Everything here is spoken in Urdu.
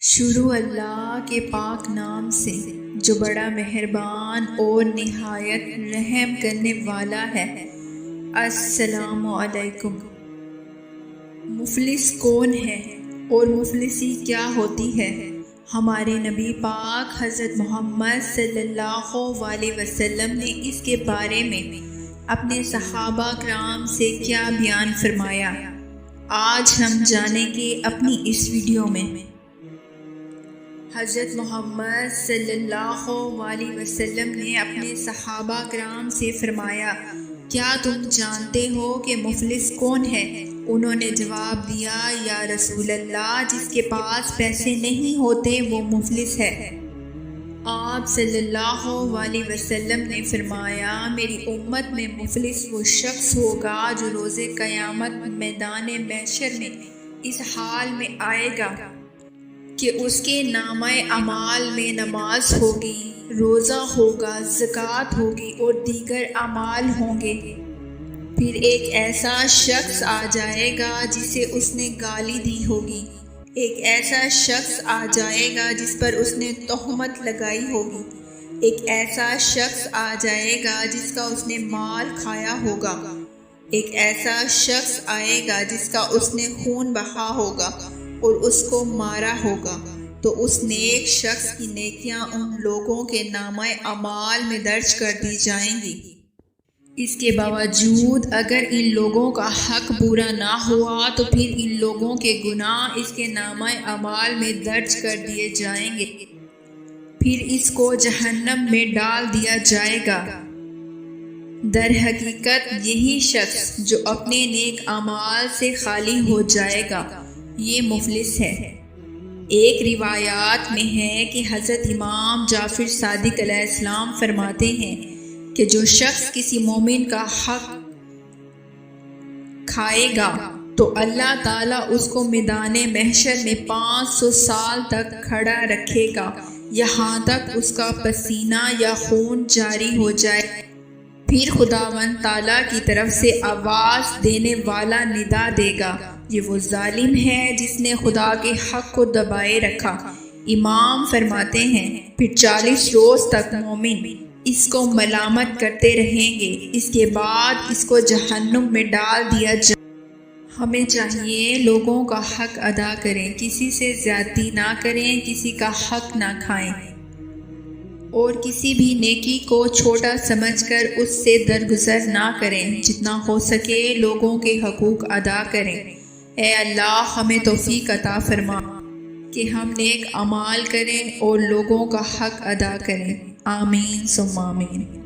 شروع اللہ کے پاک نام سے جو بڑا مہربان اور نہایت رحم کرنے والا ہے۔ السلام علیکم۔ مفلس کون ہے اور مفلسی کیا ہوتی ہے؟ ہمارے نبی پاک حضرت محمد صلی اللہ علیہ وسلم نے اس کے بارے میں اپنے صحابہ کرام سے کیا بیان فرمایا، آج ہم جانیں گے اپنی اس ویڈیو میں۔ حضرت محمد صلی اللہ علیہ وسلم نے اپنے صحابہ کرام سے فرمایا، کیا تم جانتے ہو کہ مفلس کون ہے؟ انہوں نے جواب دیا، یا رسول اللہ، جس کے پاس پیسے نہیں ہوتے وہ مفلس ہے۔ آپ صلی اللہ علیہ وسلم نے فرمایا، میری امت میں مفلس وہ شخص ہوگا جو روز قیامت میدان محشر میں اس حال میں آئے گا کہ اس کے نامہ اعمال میں نماز ہوگی، روزہ ہوگا، زکوٰۃ ہوگی اور دیگر اعمال ہوں گے۔ پھر ایک ایسا شخص آ جائے گا جسے اس نے گالی دی ہوگی، ایک ایسا شخص آ جائے گا جس پر اس نے تہمت لگائی ہوگی، ایک ایسا شخص آ جائے گا جس کا اس نے مال کھایا ہوگا، ایک ایسا شخص آئے گا جس کا اس نے خون بہا ہوگا اور اس کو مارا ہوگا، تو اس نیک شخص کی نیکیاں ان لوگوں کے نامہ اعمال میں درج کر دی جائیں گی۔ اس کے باوجود اگر ان لوگوں کا حق پورا نہ ہوا تو پھر ان لوگوں کے گناہ اس کے نامہ اعمال میں درج کر دیے جائیں گے، پھر اس کو جہنم میں ڈال دیا جائے گا۔ در حقیقت یہی شخص جو اپنے نیک اعمال سے خالی ہو جائے گا یہ مفلس ہے۔ ایک روایات میں ہے کہ حضرت امام جعفر صادق علیہ السلام فرماتے ہیں کہ جو شخص کسی مومن کا حق کھائے گا تو اللہ تعالیٰ اس کو میدان محشر میں 500 سال تک کھڑا رکھے گا، یہاں تک اس کا پسینہ یا خون جاری ہو جائے۔ پھر خداوند تعالیٰ کی طرف سے آواز دینے والا ندا دے گا، یہ وہ ظالم ہے جس نے خدا کے حق کو دبائے رکھا۔ امام فرماتے ہیں پھر 40 روز تک مومن اس کو ملامت کرتے رہیں گے، اس کے بعد اس کو جہنم میں ڈال دیا جائے۔ ہمیں چاہیے لوگوں کا حق ادا کریں، کسی سے زیادتی نہ کریں، کسی کا حق نہ کھائیں اور کسی بھی نیکی کو چھوٹا سمجھ کر اس سے درگزر نہ کریں، جتنا ہو سکے لوگوں کے حقوق ادا کریں۔ اے اللہ، ہمیں توفیق عطا فرما کہ ہم نیک اعمال کریں اور لوگوں کا حق ادا کریں۔ آمین ثم آمین۔